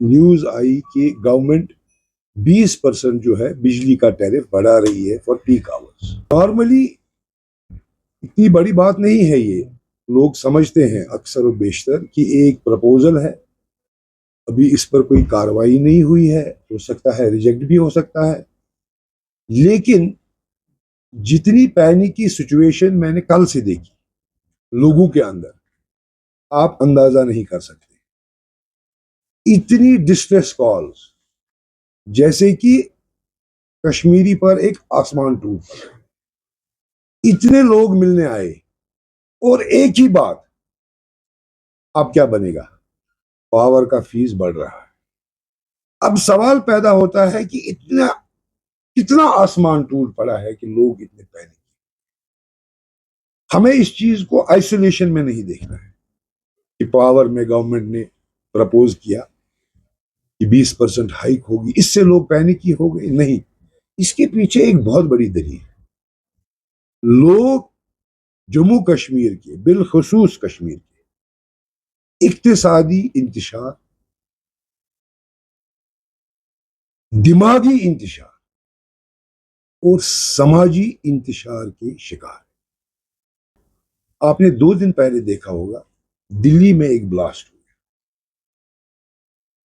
News آئی کہ government 20% جو ہے بجلی کا ٹیرف بڑھا رہی ہے فار پیک آورز. نارملی اتنی بڑی بات نہیں ہے یہ. لوگ سمجھتے ہیں اکثر و بیشتر کہ ایک پرپوزل ہے, ابھی اس پر کوئی کاروائی نہیں ہوئی ہے, ہو سکتا ہے ریجیکٹ بھی ہو سکتا ہے. لیکن جتنی پینک کی سچویشن میں نے کل سے دیکھی لوگوں کے اندر, آپ اندازہ نہیں کر سکتے. اتنی ڈسٹریس کالز جیسے کہ کشمیری پر ایک آسمان ٹوٹ پڑا, اتنے لوگ ملنے آئے اور ایک ہی بات, اب کیا بنے گا, پاور کا فیس بڑھ رہا ہے. اب سوال پیدا ہوتا ہے کہ کتنا آسمان ٹوٹ پڑا ہے کہ لوگ اتنے پینک. ہمیں اس چیز کو آئسولیشن میں نہیں دیکھنا ہے کہ پاور میں گورنمنٹ نے پرپوز کیا کہ 20% ہائیک ہوگی, اس سے لوگ پینک ہی ہو گئے. نہیں, اس کے پیچھے ایک بہت بڑی دلیل ہے. لوگ جموں کشمیر کے, بالخصوص کشمیر کے اقتصادی انتشار, دماغی انتشار اور سماجی انتشار کے شکار. آپ نے 2 دن پہلے دیکھا ہوگا دلی میں ایک بلاسٹ ہو گیا.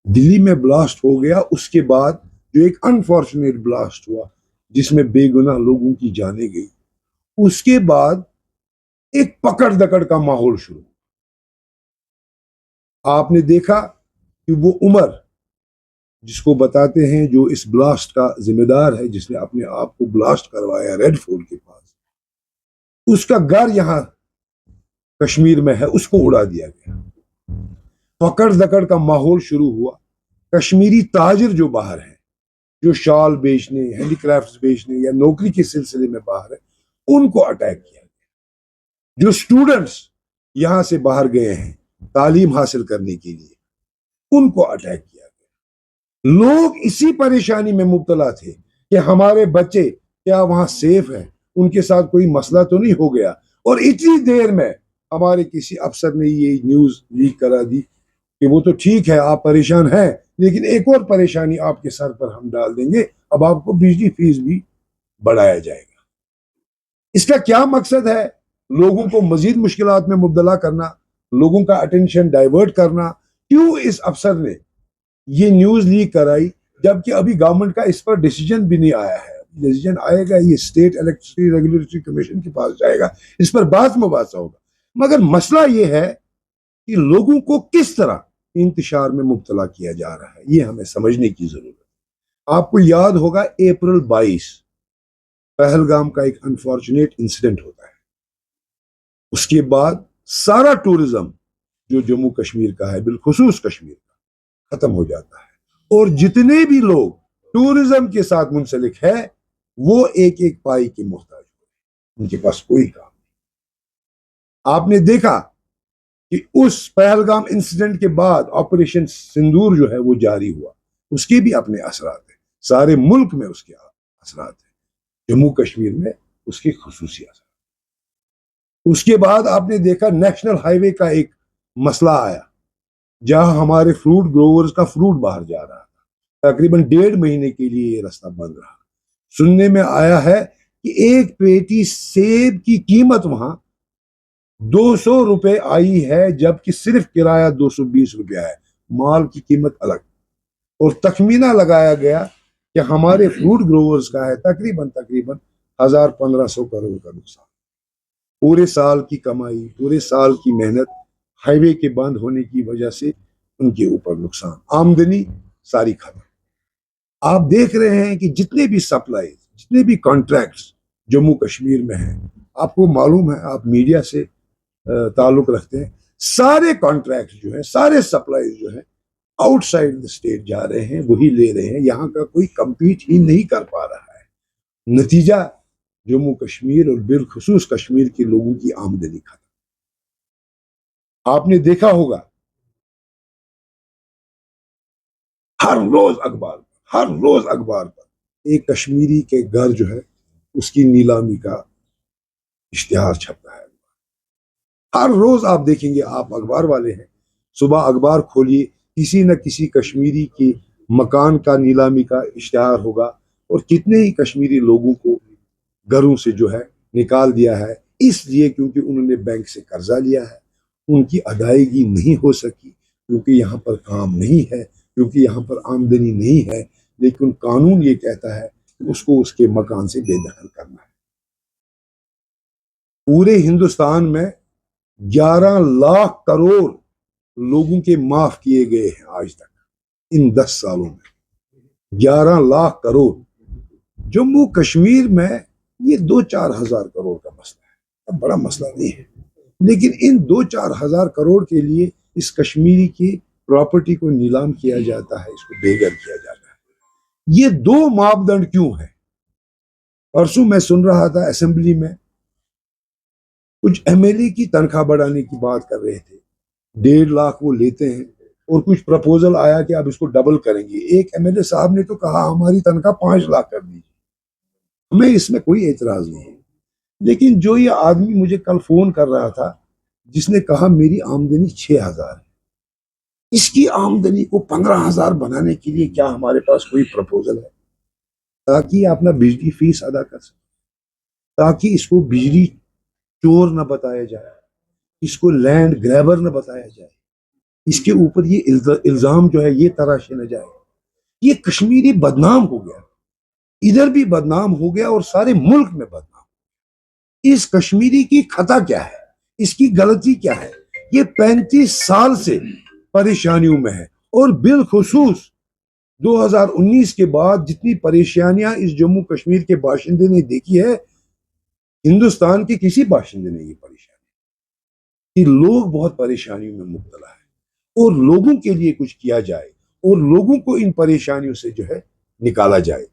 دلی میں بلاسٹ ہو گیا, اس کے بعد جو ایک انفارچونیٹ بلاسٹ ہوا جس میں بے گناہ لوگوں کی جانیں گئی, اس کے بعد ایک پکڑ دکڑ کا ماحول شروع. آپ نے دیکھا کہ وہ عمر جس کو بتاتے ہیں جو اس بلاسٹ کا ذمہ دار ہے, جس نے اپنے آپ کو بلاسٹ کروایا ریڈ فورٹ کے پاس, اس کا گھر یہاں کشمیر میں ہے, اس کو اڑا دیا گیا. پکڑ دکڑ کا ماحول شروع ہوا. کشمیری تاجر جو باہر ہیں, جو شال بیچنے, ہینڈی کرافٹس بیچنے یا نوکری کے سلسلے میں باہر ہیں, ان کو اٹیک کیا گیا. جو اسٹوڈنٹس یہاں سے باہر گئے ہیں تعلیم حاصل کرنے کے لیے, ان کو اٹیک کیا گیا. لوگ اسی پریشانی میں مبتلا تھے کہ ہمارے بچے کیا وہاں سیف ہیں, ان کے ساتھ کوئی مسئلہ تو نہیں ہو گیا. اور اتنی دیر میں ہمارے کسی افسر نے یہ نیوز لیک کرا دی کہ وہ تو ٹھیک ہے, آپ پریشان ہیں, لیکن ایک اور پریشانی آپ کے سر پر ہم ڈال دیں گے, اب آپ کو بجلی فیس بھی بڑھایا جائے گا. اس کا کیا مقصد ہے؟ لوگوں کو مزید مشکلات میں مبتلا کرنا, لوگوں کا اٹینشن ڈائیورٹ کرنا. کیوں اس افسر نے یہ نیوز لیک کرائی جبکہ ابھی گورنمنٹ کا اس پر ڈیسیجن بھی نہیں آیا ہے؟ ڈیسیجن آئے گا, یہ اسٹیٹ الیکٹرسٹی ریگولیٹری کمیشن کے پاس جائے گا, اس پر بات مباحثہ ہوگا. مگر مسئلہ یہ ہے کہ لوگوں کو کس طرح انتشار میں مبتلا کیا جا رہا ہے, یہ ہمیں سمجھنے کی ضرورت ہے. آپ کو یاد ہوگا اپریل 22 پہلگام کا ایک انفارچونیٹ انسیڈنٹ ہوتا ہے. اس کے بعد سارا ٹورزم جو جموں کشمیر کا ہے, بالخصوص کشمیر کا, ختم ہو جاتا ہے. اور جتنے بھی لوگ ٹورزم کے ساتھ منسلک ہے وہ ایک ایک پائی کے محتاج ہوئے, ان کے پاس کوئی کام نہیں. آپ نے دیکھا کہ اس پہلگام انسیڈنٹ کے بعد آپریشن سندور جو ہے وہ جاری ہوا, اس کے بھی اپنے اثرات ہیں. سارے ملک میں اس کے اثرات ہیں, جموں کشمیر میں اس کے خصوصی اثرات. اس کے بعد آپ نے دیکھا نیشنل ہائی وے کا ایک مسئلہ آیا جہاں ہمارے فروٹ گروورز کا فروٹ باہر جا رہا تھا. تقریباً 1.5 مہینے کے لیے یہ راستہ بند رہا. سننے میں آیا ہے کہ ایک پیٹی سیب کی قیمت وہاں 200 روپے آئی ہے, جبکہ صرف کرایہ 220 روپے ہے, مال کی قیمت الگ. اور تخمینہ لگایا گیا کہ ہمارے فروٹ گروورز کا ہے تقریباً 1,500 کروڑ کا نقصان. پورے سال کی کمائی, پورے سال کی محنت ہائی وے کے بند ہونے کی وجہ سے ان کے اوپر نقصان, آمدنی ساری ختم. آپ دیکھ رہے ہیں کہ جتنے بھی سپلائیز, جتنے بھی کانٹریکٹس جموں کشمیر میں ہیں, آپ کو معلوم ہے, آپ میڈیا سے تعلق رکھتے ہیں, سارے کانٹریکٹس جو ہیں, سارے سپلائیز جو ہیں آؤٹ سائڈ دا اسٹیٹ جا رہے ہیں, وہی لے رہے ہیں. یہاں کا کوئی کمپیٹ ہی نہیں کر پا رہا ہے. نتیجہ جموں کشمیر اور بالخصوص کشمیر کے لوگوں کی آمدنی ختم. آپ نے دیکھا ہوگا ہر روز اخبار پر ایک کشمیری کے گھر جو ہے اس کی نیلامی کا اشتہار چھپتا ہے. ہر روز آپ دیکھیں گے, آپ اخبار والے ہیں, صبح اخبار کھولیے, کسی نہ کسی کشمیری کے مکان کا نیلامی کا اشتہار ہوگا اور کتنے ہی کشمیری لوگوں کو گھروں سے جو ہے نکال دیا ہے، اس لیے کیونکہ انہوں نے بینک سے قرضہ لیا ہے، ان کی ادائیگی نہیں ہو سکی، کیونکہ یہاں پر کام نہیں ہے، کیونکہ یہاں پر آمدنی نہیں ہے، لیکن قانون یہ کہتا ہے کہ اس کو اس کے مکان سے بے دخل کرنا ہے۔ پورے ہندوستان میں 11 لاکھ کروڑ لوگوں کے معاف کیے گئے ہیں آج تک، ان 10 سالوں میں 11 لاکھ کروڑ۔ جموں کشمیر میں یہ 2-4 ہزار کروڑ کا مسئلہ ہے، اب بڑا مسئلہ نہیں ہے، لیکن ان 2-4 ہزار کروڑ کے لیے اس کشمیری کی پراپرٹی کو نیلام کیا جاتا ہے، اس کو بے گھر کیا جاتا ہے۔ یہ دو ماپدنڈ کیوں ہیں؟ پرسوں میں سن رہا تھا اسمبلی میں کچھ ایم ایل اے کی تنخواہ بڑھانے کی بات کر رہے تھے، 1.5 لاکھ وہ لیتے ہیں، اور کچھ پرپوزل آیا کہ اب اس کو ڈبل کریں گے۔ ایک ایم ایل اے صاحب نے تو کہا ہماری تنخواہ 5 لاکھ کر دیجیے، ہمیں اس میں کوئی اعتراض نہیں ہے، لیکن جو یہ آدمی مجھے کل فون کر رہا تھا جس نے کہا میری آمدنی 6 ہزار ہے، اس کی آمدنی کو 15 ہزار بنانے کے لیے کیا ہمارے پاس کوئی پرپوزل ہے تاکہ اپنا بجلی فیس ادا کر سکے، تاکہ اس کو بجلی چور نہ بتایا جائے، اس کو لینڈ گریبر نہ بتایا جائے، اس کے اوپر یہ الزام جو ہے یہ تراشے نہ جائے۔ یہ کشمیری بدنام ہو گیا، ادھر بھی بدنام ہو گیا اور سارے ملک میں بدنام۔ اس کشمیری کی خطا کیا ہے؟ اس کی غلطی کیا ہے؟ یہ 35 سال سے پریشانیوں میں ہے، اور بالخصوص 2019 کے بعد جتنی پریشانیاں اس جموں کشمیر کے باشندے نے دیکھی ہے، ہندوستان کے کسی باشندے نے یہ پریشانی، کہ لوگ بہت پریشانیوں میں مبتلا ہے، اور لوگوں کے لیے کچھ کیا جائے اور لوگوں کو ان پریشانیوں سے جو ہے نکالا جائے۔